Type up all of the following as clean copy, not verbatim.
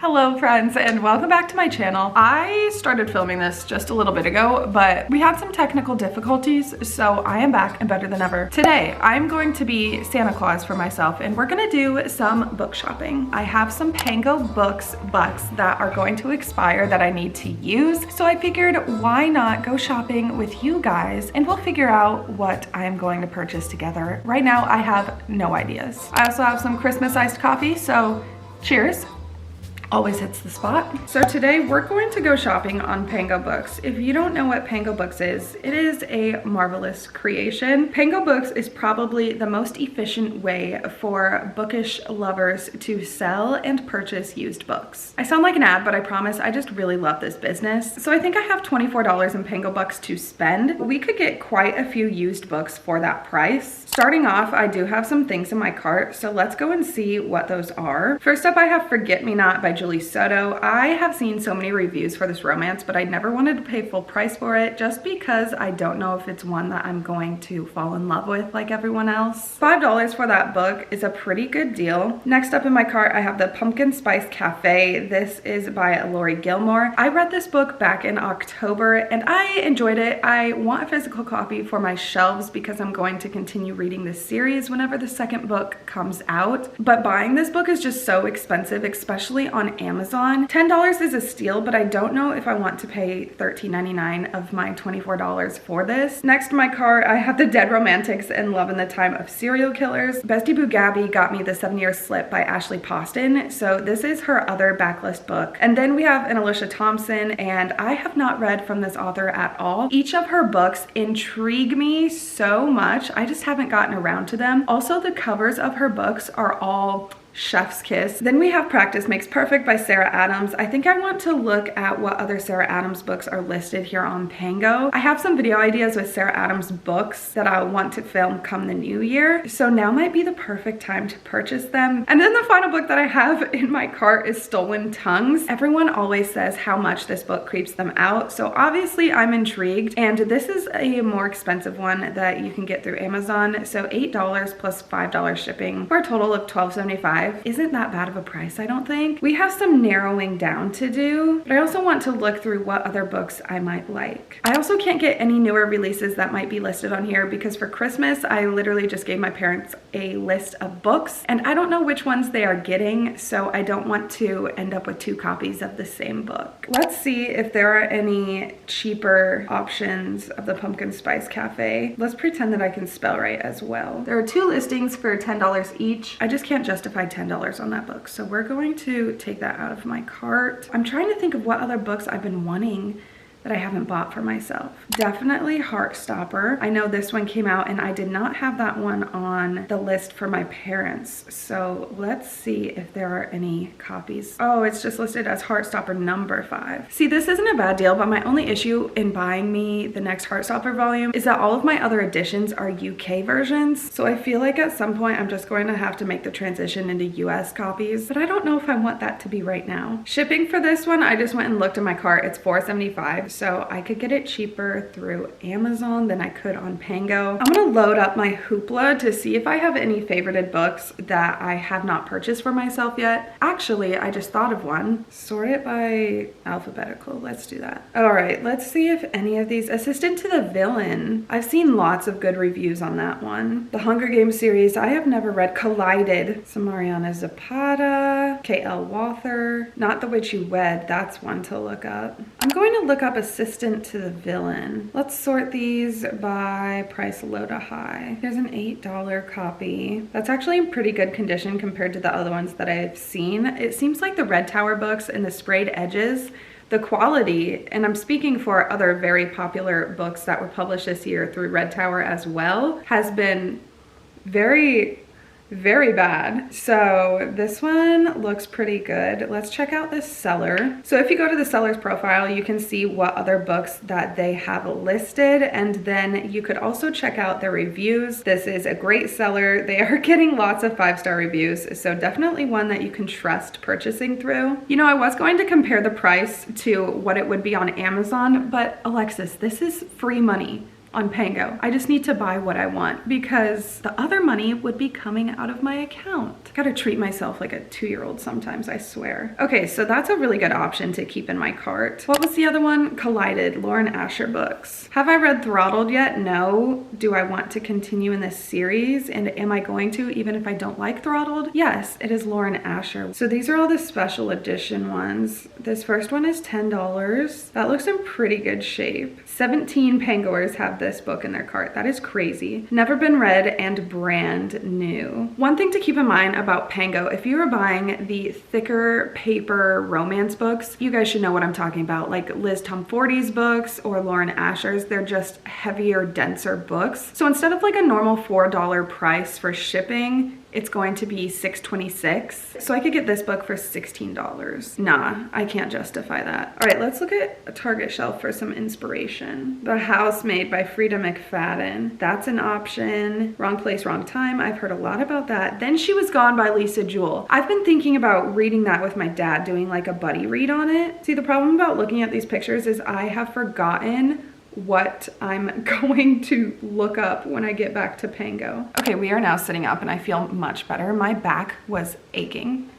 Hello friends, and welcome back to my channel. I started filming this just a little bit ago, but we had some technical difficulties, so I am back and better than ever. Today, I'm going to be Santa Claus for myself, and we're gonna do some book shopping. I have some pangobooks bucks that are going to expire that I need to use, so I figured why not go shopping with you guys, and we'll figure out what I am going to purchase together. Right now, I have no ideas. I also have some Christmas iced coffee, so cheers. Always hits the spot. So today we're going to go shopping on pangobooks. If you don't know what pangobooks is, it is a marvelous creation. Pangobooks is probably the most efficient way for bookish lovers to sell and purchase used books. I sound like an ad, but I promise I just really love this business. So I think I have $24 in pangobooks to spend. We could get quite a few used books for that price. Starting off, I do have some things in my cart, so let's go and see what those are. First up, I have Forget Me Not by Julie Soto. I have seen so many reviews for this romance, but I never wanted to pay full price for it just because I don't know if it's one that I'm going to fall in love with like everyone else. $5 for that book is a pretty good deal. Next up in my cart, I have The Pumpkin Spice Cafe. This is by Lori Gilmore. I read this book back in October and I enjoyed it. I want a physical copy for my shelves because I'm going to continue reading this series whenever the second book comes out. But buying this book is just so expensive, especially on Amazon. $10 is a steal, but I don't know if I want to pay $13.99 of my $24 for this. Next in my cart, I have The Dead Romantics and Love in the Time of Serial Killers. Bestie Boo Gabby got me The 7-Year Slip by Ashley Poston, so this is her other backlist book. And then we have An Alicia Thompson, and I have not read from this author at all. Each of her books intrigue me so much, I just haven't gotten around to them. Also, the covers of her books are all chef's kiss. Then we have Practice Makes Perfect by Sarah Adams. I think I want to look at what other Sarah Adams books are listed here on Pango. I have some video ideas with Sarah Adams books that I want to film come the new year, so now might be the perfect time to purchase them. And then the final book that I have in my cart is Stolen Tongues. Everyone always says how much this book creeps them out, so obviously I'm intrigued, and this is a more expensive one that you can get through Amazon, so $8 plus $5 shipping for a total of $12.75. Isn't that bad of a price, I don't think. We have some narrowing down to do, but I also want to look through what other books I might like. I also can't get any newer releases that might be listed on here because for Christmas, I literally just gave my parents a list of books and I don't know which ones they are getting, so I don't want to end up with 2 copies of the same book. Let's see if there are any cheaper options of The Pumpkin Spice Cafe. Let's pretend that I can spell right as well. There are 2 listings for $10 each. I just can't justify $10 on that book, so we're going to take that out of my cart. I'm trying to think of what other books I've been wanting that I haven't bought for myself. Definitely Heartstopper. I know this one came out and I did not have that one on the list for my parents, so let's see if there are any copies. Oh, it's just listed as Heartstopper number 5. See, this isn't a bad deal, but my only issue in buying me the next Heartstopper volume is that all of my other editions are UK versions, so I feel like at some point I'm just going to have to make the transition into US copies, but I don't know if I want that to be right now. Shipping for this one, I just went and looked in my cart. It's $4.75. So I could get it cheaper through Amazon than I could on Pango. I'm gonna load up my Hoopla to see if I have any favorited books that I have not purchased for myself yet. Actually, I just thought of one. Sort it by alphabetical. Let's do that. All right, let's see if any of these. Assistant to the Villain. I've seen lots of good reviews on that one. The Hunger Games series, I have never read. Collided. Mariana Zapata. K.L. Walther. Not the Witch You Wed. That's one to look up. I'm going to look up Assistant to the Villain. Let's sort these by price low to high. Here's an $8 copy. That's actually in pretty good condition compared to the other ones that I've seen. It seems like the Red Tower books and the sprayed edges, the quality, and I'm speaking for other very popular books that were published this year through Red Tower as well, has been very bad. So this one looks pretty good. Let's check out this seller. So if you go to the seller's profile, you can see what other books that they have listed, and then you could also check out their reviews. This is a great seller. They are getting lots of 5-star reviews, so definitely one that you can trust purchasing through. You know, I was going to compare the price to what it would be on Amazon, but Alexis, this is free money on Pango. I just need to buy what I want because the other money would be coming out of my account. Gotta treat myself like a 2-year-old sometimes, I swear. Okay, so that's a really good option to keep in my cart. What was the other one? Collided, Lauren Asher books. Have I read Throttled yet? No. Do I want to continue in this series? And am I going to, even if I don't like Throttled? Yes, it is Lauren Asher. So these are all the special edition ones. This first one is $10. That looks in pretty good shape. 17 Pangoers have this book in their cart. That is crazy. Never been read and brand new. One thing to keep in mind about Pango, if you are buying the thicker paper romance books, you guys should know what I'm talking about, like Liz Tomforty's books or Lauren Asher's. They're just heavier, denser books. So instead of like a normal $4 price for shipping, it's going to be $6.26. So I could get this book for $16. Nah, I can't justify that. All right, let's look at a Target shelf for some inspiration. The Housemaid by Frida McFadden. That's an option. Wrong Place, Wrong Time. I've heard a lot about that. Then She Was Gone by Lisa Jewell. I've been thinking about reading that with my dad, doing like a buddy read on it. See, the problem about looking at these pictures is I have forgotten what I'm going to look up when I get back to Pango. Okay, we are now sitting up and I feel much better. My back was aching.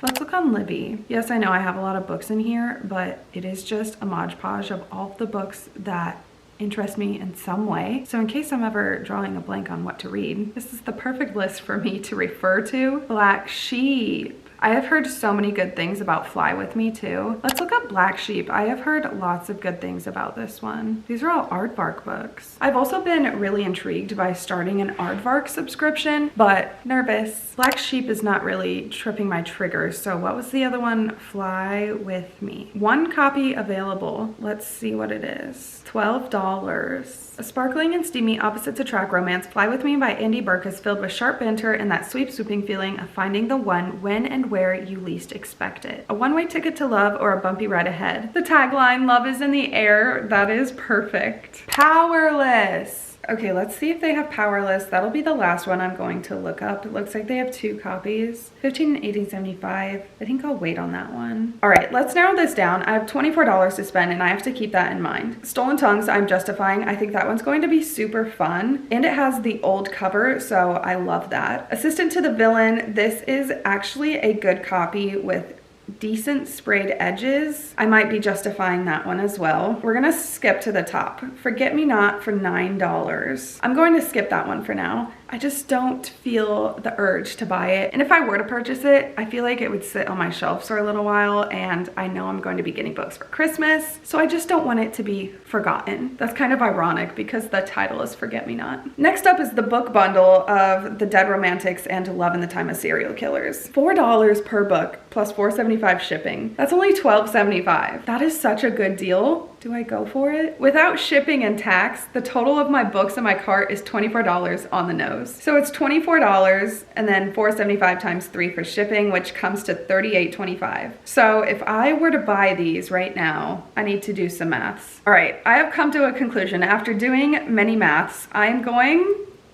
Let's look on Libby. Yes, I know I have a lot of books in here, but it is just a Mod Podge of all the books that interest me in some way. So in case I'm ever drawing a blank on what to read, this is the perfect list for me to refer to. Black Sheep. I have heard so many good things about Fly With Me too. Let's look up Black Sheep. I have heard lots of good things about this one. These are all Aardvark books. I've also been really intrigued by starting an Aardvark subscription, but nervous. Black Sheep is not really tripping my triggers. So what was the other one? Fly With Me. One copy available. Let's see what it is. $12. A sparkling and steamy opposites attract romance, Fly With Me by Andy Burke is filled with sharp banter and that sweet swooping feeling of finding the one when and where you least expect it. A one-way ticket to love or a bumpy ride ahead. The tagline, love is in the air. That is perfect. Powerless. Okay, let's see if they have Powerless. That'll be the last one I'm going to look up. It looks like they have 2 copies. $15 and $18.75. I think I'll wait on that one. All right, let's narrow this down. I have $24 to spend and I have to keep that in mind. Stolen Tongues, I'm justifying. I think that one's going to be super fun. And it has the old cover, so I love that. Assistant to the Villain. This is actually a good copy with decent sprayed edges. I might be justifying that one as well. We're gonna skip to the top. Forget Me Not for $9. I'm going to skip that one for now. I just don't feel the urge to buy it. And if I were to purchase it, I feel like it would sit on my shelves for a little while, and I know I'm going to be getting books for Christmas, so I just don't want it to be forgotten. That's kind of ironic because the title is Forget Me Not. Next up is the book bundle of The Dead Romantics and Love in the Time of Serial Killers. $4 per book plus $4.75 shipping. That's only $12.75. That is such a good deal. Do I go for it? Without shipping and tax, the total of my books in my cart is $24 on the nose. So it's $24 and then $4.75 times 3 for shipping, which comes to $38.25. So if I were to buy these right now, I need to do some maths. All right, I have come to a conclusion. After doing many maths,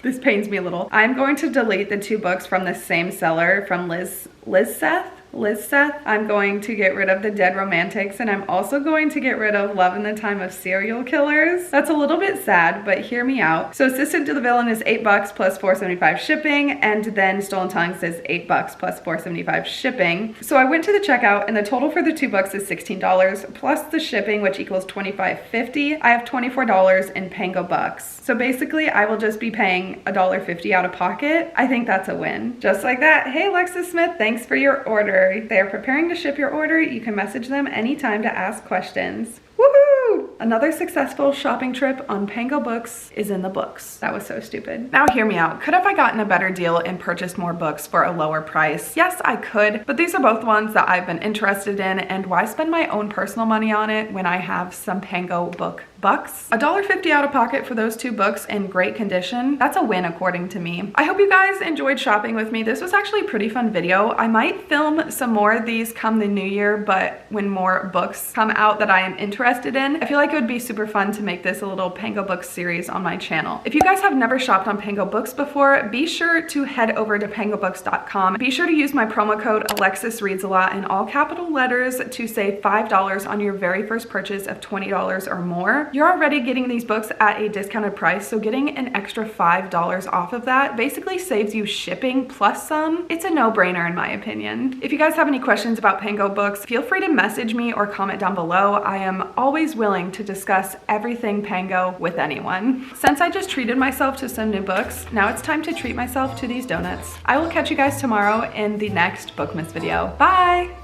this pains me a little. I'm going to delete the 2 books from the same seller from Liz Seth. I'm going to get rid of The Dead Romantics, and I'm also going to get rid of Love in the Time of Serial Killers. That's a little bit sad, but hear me out. So Assistant to the Villain is $8 plus $4.75 shipping, and then Stolen Tongues is $8 plus $4.75 shipping. So I went to the checkout, and the total for the 2 books is $16 plus the shipping, which equals $25.50. I have $24 in Pango bucks. So basically, I will just be paying $1.50 out of pocket. I think that's a win. Just like that. Hey, Alexis Smith, thanks for your order. They are preparing to ship your order. You can message them anytime to ask questions. Woohoo! Another successful shopping trip on Pango Books is in the books. That was so stupid. Now hear me out. Could have I gotten a better deal and purchased more books for a lower price? Yes, I could, but these are both ones that I've been interested in, and why spend my own personal money on it when I have some Pango book bucks? $1.50 out of pocket for those 2 books in great condition. That's a win according to me. I hope you guys enjoyed shopping with me. This was actually a pretty fun video. I might film some more of these come the new year, but when more books come out that I am interested in. I feel like it would be super fun to make this a little Pango Books series on my channel. If you guys have never shopped on Pango Books before, be sure to head over to pangobooks.com. Be sure to use my promo code ALEXISREADSALOT in all capital letters to save $5 on your very first purchase of $20 or more. more. You're already getting these books at a discounted price, so getting an extra $5 off of that basically saves you shipping plus some. It's a no-brainer in my opinion. If you guys have any questions about Pango books, feel free to message me or comment down below. I am always willing to discuss everything Pango with anyone. Since I just treated myself to some new books, now it's time to treat myself to these donuts. I will catch you guys tomorrow in the next Bookmas video. Bye!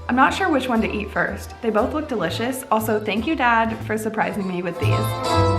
I'm not sure which one to eat first. They both look delicious. Also, thank you, Dad, for surprising me with these.